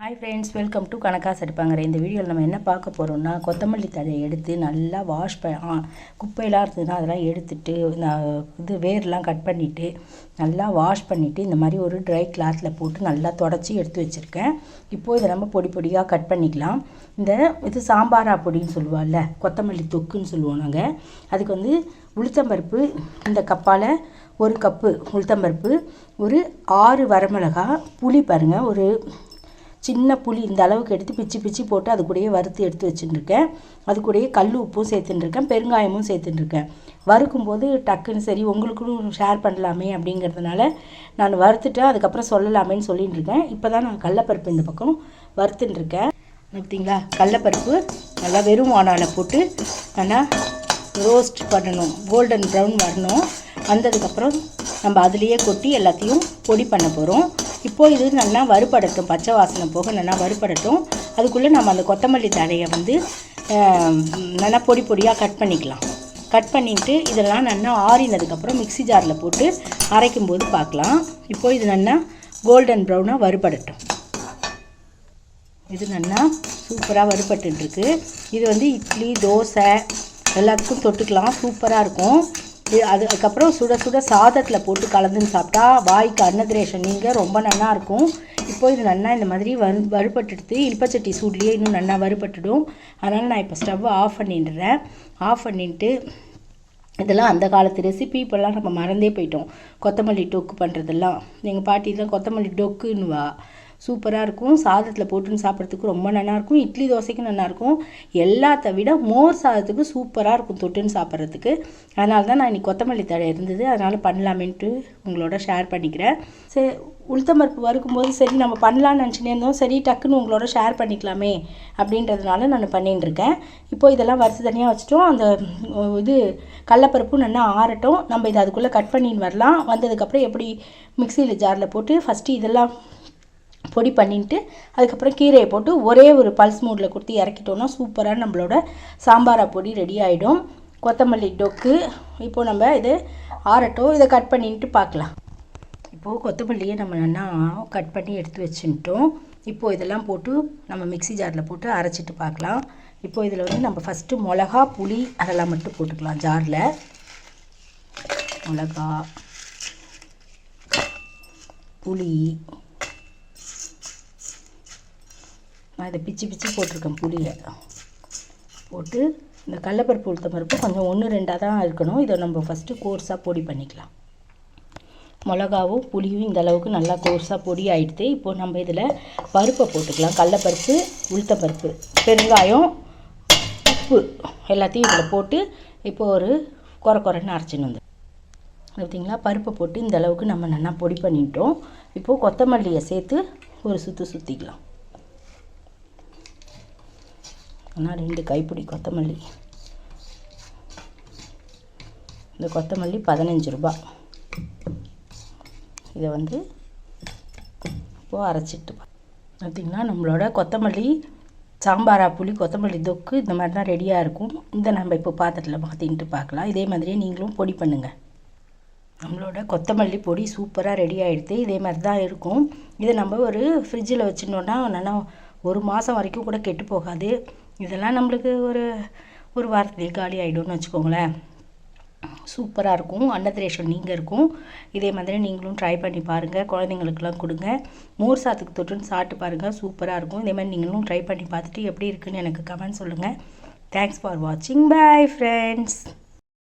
Hi friends, welcome to கணக்கா சடிப்பாங்கிற. இந்த வீடியோவில் நம்ம என்ன பார்க்க போகிறோம்னா, கொத்தமல்லி தழையை எடுத்து நல்லா குப்பையெல்லாம் இருந்ததுன்னா அதெல்லாம் எடுத்துட்டு இது வேர்லாம் கட் பண்ணிவிட்டு நல்லா வாஷ் பண்ணிவிட்டு இந்த மாதிரி ஒரு ட்ரை கிளாத்தில் போட்டு நல்லா தொடச்சி எடுத்து வச்சுருக்கேன். இப்போது இதை நம்ம பொடி பொடியாக கட் பண்ணிக்கலாம். இது சாம்பாரா பொடின்னு சொல்லுவாள்ல, கொத்தமல்லி தொக்குன்னு சொல்லுவோம் நாங்கள். அதுக்கு உளுத்தம்பருப்பு இந்த கப்பால் 1 கப்பு உளுத்தம்பருப்பு, ஒரு 6 வரமிளகா, புளி பாருங்கள், ஒரு சின்ன புளி இந்த அளவுக்கு எடுத்து பிச்சு போட்டு அது கூடயே வறுத்து எடுத்து வச்சுட்டுருக்கேன். அது கூடயே கல் உப்பும் சேர்த்துட்டுருக்கேன், பெருங்காயமும் சேர்த்துட்டுருக்கேன். வறுக்கும்போது டக்குன்னு சரி உங்களுக்கும் ஷேர் பண்ணலாமே அப்படிங்கிறதுனால நான் வறுத்துட்டேன், அதுக்கப்புறம் சொல்லலாமேன்னு சொல்லிட்டு இருக்கேன். இப்போ தான் நான் கடலப்பருப்பு இந்த பக்கம் வறுத்துட்டுருக்கேன். பார்த்தீங்களா, கடலப்பருப்பு நல்லா வெறும் வானலில் போட்டு நல்லா ரோஸ்ட் பண்ணணும், கோல்டன் ப்ரௌன் வரணும். வந்ததுக்கப்புறம் நம்ம அதுலேயே கொட்டி எல்லாத்தையும் பொடி பண்ண போகிறோம். இப்போது இது நல்லா வறுபடட்டும், பச்சை வாசனை போக நல்லா வறுபடட்டும். அதுக்குள்ளே நம்ம அந்த கொத்தமல்லி தழையை நல்லா பொடி பொடியாக கட் பண்ணிக்கலாம். கட் பண்ணிவிட்டு இதெல்லாம் நல்லா ஆறினதுக்கப்புறம் மிக்ஸி ஜாரில் போட்டு அரைக்கும்போது பார்க்கலாம். இப்போது இது நல்லா கோல்டன் ப்ரௌனாக வறுபடட்டும். இது நல்லா சூப்பராக வறுபட்டுருக்கு. இது இட்லி, தோசை எல்லாத்துக்கும் தொட்டுக்கலாம், சூப்பராக இருக்கும். அதுக்கப்புறம் சுட சுட சாதத்தில் போட்டு கலந்துன்னு சாப்பிட்டா வாய்க்கு அன்னதிரேஷன் நீங்கள் ரொம்ப நல்லா இருக்கும். இப்போது இது நல்லா இந்த மாதிரி வறுபட்டுடுத்து இல்பச்சட்டி சூட்லேயே இன்னும் நல்லா வறுபட்டுடும். அதனால் நான் இப்போ ஸ்டவ்வை ஆஃப் பண்ணிடுறேன். ஆஃப் பண்ணிட்டு இதெல்லாம் அந்த காலத்து ரெசிபி, இப்போல்லாம் நம்ம மறந்தே போயிட்டோம். கொத்தமல்லி டொக்கு பண்ணுறதெல்லாம் எங்கள் பாட்டி தான் கொத்தமல்லி டொக்குன்னுவா. சூப்பராக இருக்கும், சாதத்தில் போட்டுன்னு சாப்பிட்றதுக்கு ரொம்ப நல்லாயிருக்கும், இட்லி தோசைக்கும் நல்லாயிருக்கும். எல்லாத்த விட மோர் சாதத்துக்கு சூப்பராக இருக்கும் தொட்டுன்னு சாப்பிட்றதுக்கு. அதனால தான் நான் இன்றைக்கி கொத்தமல்லி தழை இருந்தது, அதனால் பண்ணலாமேன்ட்டு உங்களோட ஷேர் பண்ணிக்கிறேன். சரி, உளுத்தம்பருப்பு வறுக்கும்போது சரி நம்ம பண்ணலான்னு நினச்சினே இருந்தோம், சரி டக்குன்னு உங்களோட ஷேர் பண்ணிக்கலாமே அப்படின்றதுனால நான் பண்ணின்னு இருக்கேன். இப்போது இதெல்லாம் வறுத்து தனியாக வச்சுட்டோம். அந்த கடலப்பருப்பும் நல்லா ஆறட்டும். நம்ம இதை அதுக்குள்ளே கட் பண்ணின்னு வரலாம். வந்ததுக்கப்புறம் எப்படி மிக்சியில் ஜாரில் போட்டு ஃபஸ்ட்டு இதெல்லாம் பொடி பண்ணிட்டு அதுக்கப்புறம் கீரையை போட்டு ஒரே ஒரு பல்ஸ் மூடில் கொடுத்து இறக்கிட்டோன்னா சூப்பராக நம்மளோட சாம்பாரா பொடி ரெடி ஆகிடும். கொத்தமல்லி டொக்கு. இப்போது நம்ம இது ஆறட்டும், இதை கட் பண்ணிட்டு பார்க்கலாம். இப்போது கொத்தமல்லியை நம்ம நல்லா கட் பண்ணி எடுத்து வச்சுட்டோம். இப்போது இதெல்லாம் போட்டு நம்ம மிக்ஸி ஜாரில் போட்டு அரைச்சிட்டு பார்க்கலாம். இப்போது இதில் நம்ம ஃபஸ்ட்டு மிளகா, புளி அதெல்லாம் மட்டும் போட்டுக்கலாம். ஜாரில் மிளகா, புளி, நான் இதை பிச்சு போட்டிருக்கேன். புளியை போட்டு இந்த கடலப்பருப்பு உளுத்தம்பருப்பு கொஞ்சம் 1-2 தான் இருக்கணும். இதை நம்ம ஃபஸ்ட்டு கோர்ஸாக பொடி பண்ணிக்கலாம். மிளகாவும் புளியும் இந்த அளவுக்கு நல்லா கோர்ஸாக பொடி ஆகிடுது. இப்போது நம்ம இதில் பருப்பை போட்டுக்கலாம். கடலப்பருப்பு, உளுத்தம்பருப்பு, பெருங்காயம், உப்பு எல்லாத்தையும் இதில் போட்டு இப்போது ஒரு குறைன்னு அரைச்சின்னு வந்து பார்த்தீங்களா, பருப்பை போட்டு இந்த அளவுக்கு நம்ம நல்லா பொடி பண்ணிட்டோம். இப்போது கொத்தமல்லியை சேர்த்து ஒரு சுற்றிக்கலாம். ஆனால் 2 கைப்பிடி கொத்தமல்லி. இந்த கொத்தமல்லி 15 ரூபா. இதை இப்போது அரைச்சிட்டு பார்த்திங்கன்னா நம்மளோட கொத்தமல்லி சாம்பாரா புளி கொத்தமல்லி தொக்கு இந்த மாதிரி தான் ரெடியாக இருக்கும். இதை நம்ம இப்போ பாத்திரத்தில் மாற்றின்ட்டு பார்க்கலாம். இதே மாதிரியே நீங்களும் பொடி பண்ணுங்கள். நம்மளோட கொத்தமல்லி பொடி சூப்பராக ரெடி ஆகிடுது. இதே மாதிரி தான் இருக்கும். இதை நம்ம ஒரு ஃப்ரிட்ஜில் வச்சுட்டோன்னா நல்லா 1 மாதம் வரைக்கும் கூட கெட்டு போகாது. இதெல்லாம் நம்மளுக்கு ஒரு வாரத்துலேயே காலி ஆகிடும்னு வச்சுக்கோங்களேன். சூப்பராக இருக்கும், அன்னதிரேஷன் நீங்கள் இருக்கும். இதே மாதிரி நீங்களும் ட்ரை பண்ணி பாருங்கள், குழந்தைங்களுக்கெல்லாம் கொடுங்க. மோர் சாத்துக்கு தொட்டுன்னு சாப்பிட்டு பாருங்கள், சூப்பராக இருக்கும். இதே மாதிரி நீங்களும் ட்ரை பண்ணி பார்த்துட்டு எப்படி இருக்குன்னு எனக்கு கமெண்ட் சொல்லுங்கள். தேங்க்ஸ் ஃபார் வாட்சிங். Bye friends.